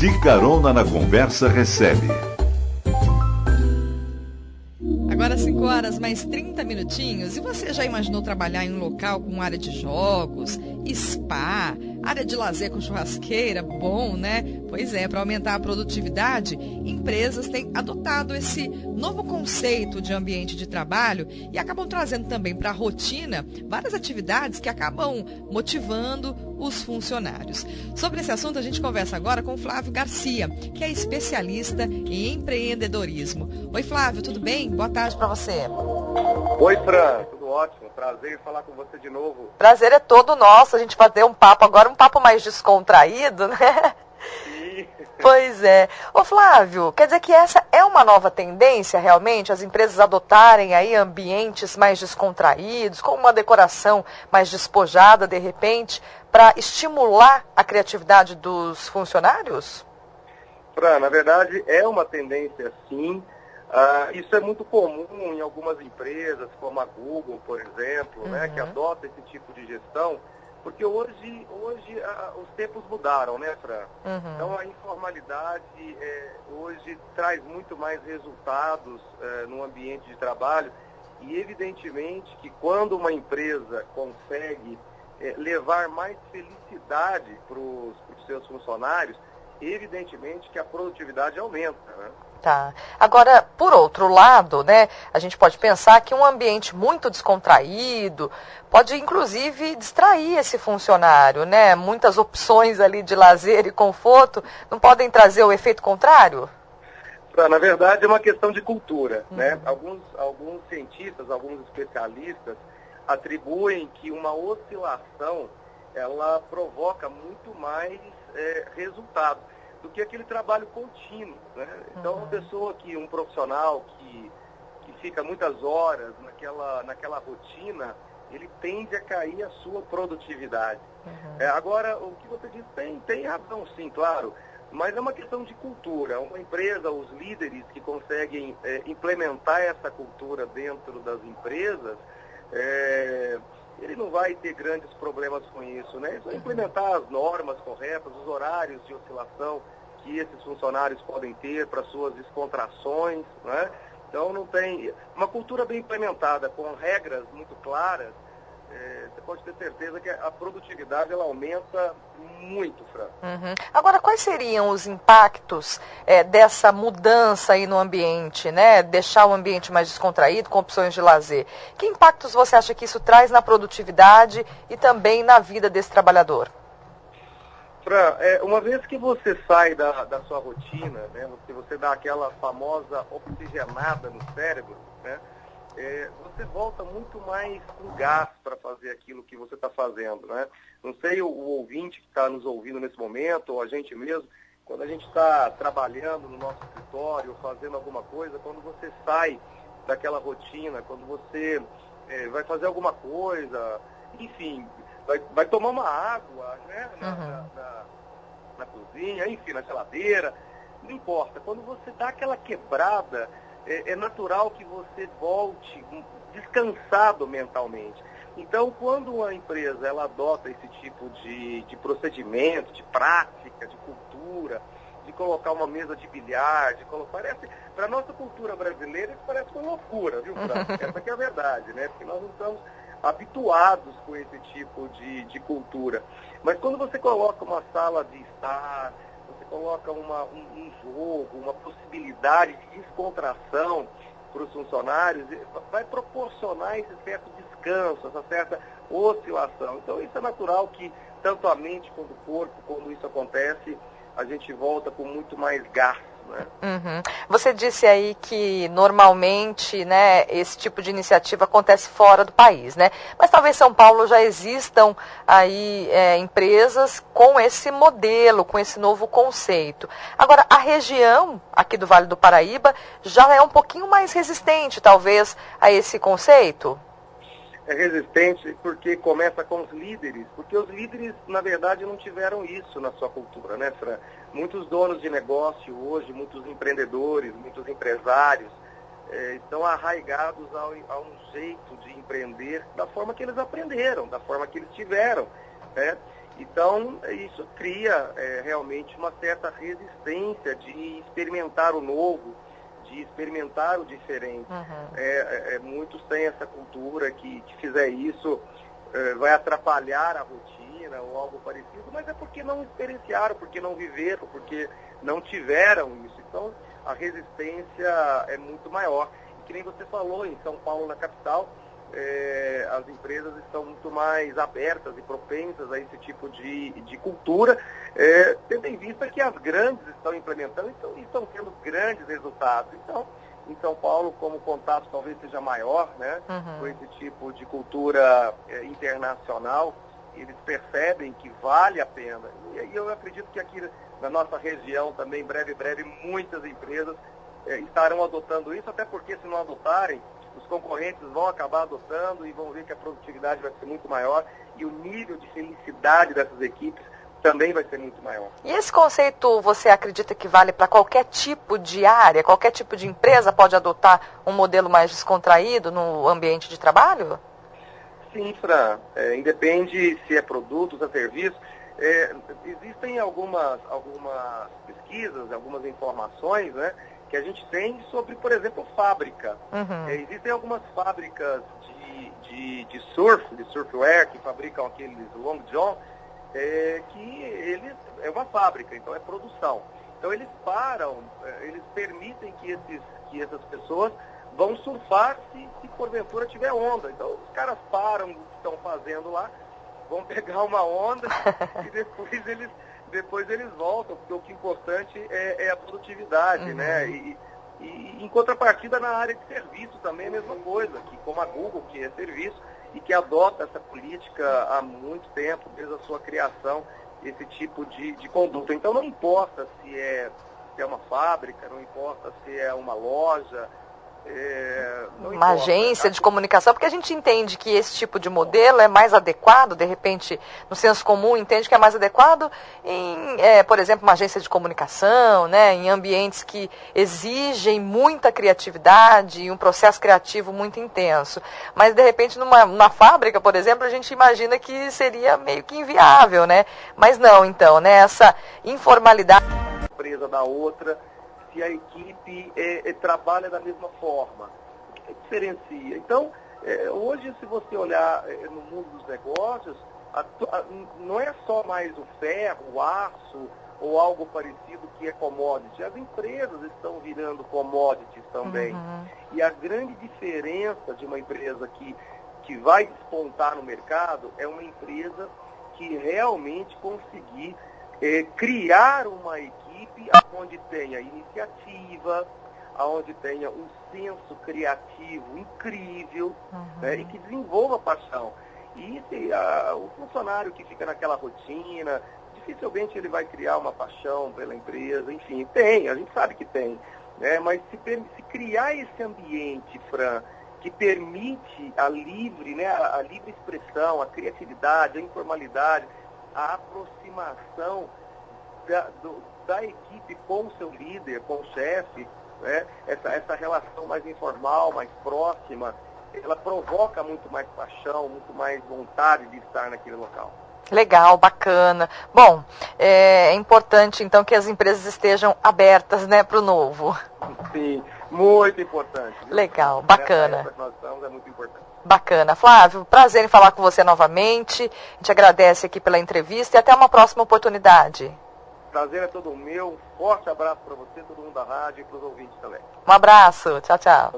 De Carona na Conversa recebe. Agora 5 horas mais 30 minutinhos. E você já imaginou trabalhar em um local com área de jogos, spa, área de lazer com churrasqueira? Bom, né? Pois é, para aumentar a produtividade, empresas têm adotado esse novo conceito de ambiente de trabalho e acabam trazendo também para a rotina várias atividades que acabam motivando os funcionários. Sobre esse assunto, a gente conversa agora com o Flávio Garcia, que é especialista em empreendedorismo. Oi, Flávio, tudo bem? Boa tarde para você. Oi, Fran, tudo ótimo. Prazer em falar com você de novo. Prazer é todo nosso, a gente bater um papo agora, um papo mais descontraído, né? Sim. Pois é. Ô Flávio, quer dizer que essa é uma nova tendência realmente, as empresas adotarem aí ambientes mais descontraídos, com uma decoração mais despojada de repente, para estimular a criatividade dos funcionários? Fran, na verdade é uma tendência sim. Isso é muito comum em algumas empresas, como a Google, por exemplo, né, que adota esse tipo de gestão, porque hoje os tempos mudaram, né, Fran? Então a informalidade hoje traz muito mais resultados no ambiente de trabalho e evidentemente que quando uma empresa consegue levar mais felicidade para os seus funcionários, evidentemente que a produtividade aumenta, né? Tá. Agora, por outro lado, né, a gente pode pensar que um ambiente muito descontraído pode, inclusive, distrair esse funcionário, né? Muitas opções ali de lazer e conforto não podem trazer o efeito contrário? Na verdade, é uma questão de cultura, né? Alguns cientistas, alguns especialistas atribuem que uma oscilação, ela provoca muito mais resultado do que aquele trabalho contínuo, né? Então, um profissional que fica muitas horas naquela rotina, ele tende a cair a sua produtividade. Agora, o que você disse tem razão, sim, claro, mas é uma questão de cultura. Uma empresa, os líderes que conseguem implementar essa cultura dentro das empresas, ele não vai ter grandes problemas com isso, né? É só implementar as normas corretas, os horários de oscilação que esses funcionários podem ter para suas descontrações, né? Então não tem uma cultura bem implementada, com regras muito claras, você pode ter certeza que a produtividade ela aumenta muito, Fran. Agora, quais seriam os impactos dessa mudança aí no ambiente, né? Deixar o ambiente mais descontraído, com opções de lazer. Que impactos você acha que isso traz na produtividade e também na vida desse trabalhador? Fran, uma vez que você sai da sua rotina, né, você dá aquela famosa oxigenada no cérebro, né, você volta muito mais com gás para fazer aquilo que você está fazendo, né? Não sei o ouvinte que está nos ouvindo nesse momento, ou a gente mesmo, quando a gente está trabalhando no nosso escritório, fazendo alguma coisa, quando você sai daquela rotina, quando você vai fazer alguma coisa, enfim, vai tomar uma água, né, na cozinha, enfim, na geladeira, não importa. Quando você dá aquela quebrada, é natural que você volte descansado mentalmente. Então, quando uma empresa ela adota esse tipo de procedimento, de prática, de cultura, de colocar uma mesa de bilhar, para a nossa cultura brasileira, isso parece uma loucura, viu, Fran? Essa que é a verdade, né? Porque nós não estamos habituados com esse tipo de cultura. Mas quando você coloca uma sala de estar, você coloca um jogo, uma possibilidade de descontração para os funcionários, vai proporcionar esse certo descanso, essa certa oscilação. Então isso é natural que tanto a mente quanto o corpo, quando isso acontece, a gente volta com muito mais gás, né? Você disse aí que normalmente, né, esse tipo de iniciativa acontece fora do país, né? Mas talvez São Paulo já existam aí empresas com esse modelo, com esse novo conceito. Agora, a região aqui do Vale do Paraíba já é um pouquinho mais resistente, talvez, a esse conceito? É resistente porque começa com os líderes, porque os líderes, na verdade, não tiveram isso na sua cultura, né, Fran? Muitos donos de negócio hoje, muitos empreendedores, muitos empresários, estão arraigados a um jeito de empreender da forma que eles aprenderam, da forma que eles tiveram, né? Então, isso cria realmente uma certa resistência de experimentar o novo, de experimentar o diferente. Muitos têm essa cultura que fizer isso vai atrapalhar a rotina ou algo parecido, mas é porque não experienciaram, porque não viveram, porque não tiveram isso. Então, a resistência é muito maior. E que nem você falou, em São Paulo, na capital, as empresas estão muito mais abertas e propensas a esse tipo de cultura, tendo em vista que as grandes estão implementando e estão tendo grandes resultados. Então, em São Paulo, como o contato talvez seja maior, né, com esse tipo de cultura internacional, eles percebem que vale a pena. E eu acredito que aqui na nossa região também, breve, muitas empresas estarão adotando isso, até porque se não adotarem, os concorrentes vão acabar adotando e vão ver que a produtividade vai ser muito maior e o nível de felicidade dessas equipes também vai ser muito maior. E esse conceito você acredita que vale para qualquer tipo de área, qualquer tipo de empresa pode adotar um modelo mais descontraído no ambiente de trabalho? Sim, Fran. Independe se é produto, se é serviço. Existem algumas pesquisas, algumas informações, né, que a gente tem sobre, por exemplo, fábrica. Existem algumas fábricas de surfwear, que fabricam aqueles long john, que é uma fábrica, então é produção. Então eles eles permitem que essas pessoas vão surfar se porventura tiver onda. Então os caras param o que estão fazendo lá, vão pegar uma onda e depois eles voltam, porque o que é importante é a produtividade, né? E em contrapartida, na área de serviço também é a mesma coisa, que como a Google, que é serviço, e que adota essa política há muito tempo, desde a sua criação, esse tipo de conduta. Então não importa se é uma fábrica, não importa se é uma loja, uma agência de comunicação, porque a gente entende que esse tipo de modelo é mais adequado, de repente, no senso comum, entende que é mais adequado em, por exemplo, uma agência de comunicação, né, em ambientes que exigem muita criatividade e um processo criativo muito intenso. Mas, de repente, numa fábrica, por exemplo, a gente imagina que seria meio que inviável, né? Mas não, então, né, essa informalidade... Empresa da outra, se a equipe trabalha da mesma forma. O que diferencia? Então, hoje, se você olhar no mundo dos negócios, não é só mais o ferro, o aço ou algo parecido que é commodity. As empresas estão virando commodities também. E a grande diferença de uma empresa que vai despontar no mercado é uma empresa que realmente conseguir criar uma equipe onde tenha iniciativa, onde tenha um senso criativo incrível, né, e que desenvolva paixão. E o funcionário que fica naquela rotina, dificilmente ele vai criar uma paixão pela empresa. Enfim, a gente sabe que tem, né, mas se criar esse ambiente, Fran, que permite a livre expressão, a criatividade, a informalidade, a aproximação da equipe com o seu líder, com o chefe, né? Essa relação mais informal, mais próxima, ela provoca muito mais paixão, muito mais vontade de estar naquele local. Legal, bacana. Bom, é importante então que as empresas estejam abertas, né, para o novo. Sim, muito importante. Viu? Legal, bacana. Essa que nós estamos é muito importante. Bacana. Flávio, prazer em falar com você novamente. A gente agradece aqui pela entrevista e até uma próxima oportunidade. Prazer é todo meu. Um forte abraço para você, todo mundo da rádio e para os ouvintes também. Um abraço. Tchau, tchau.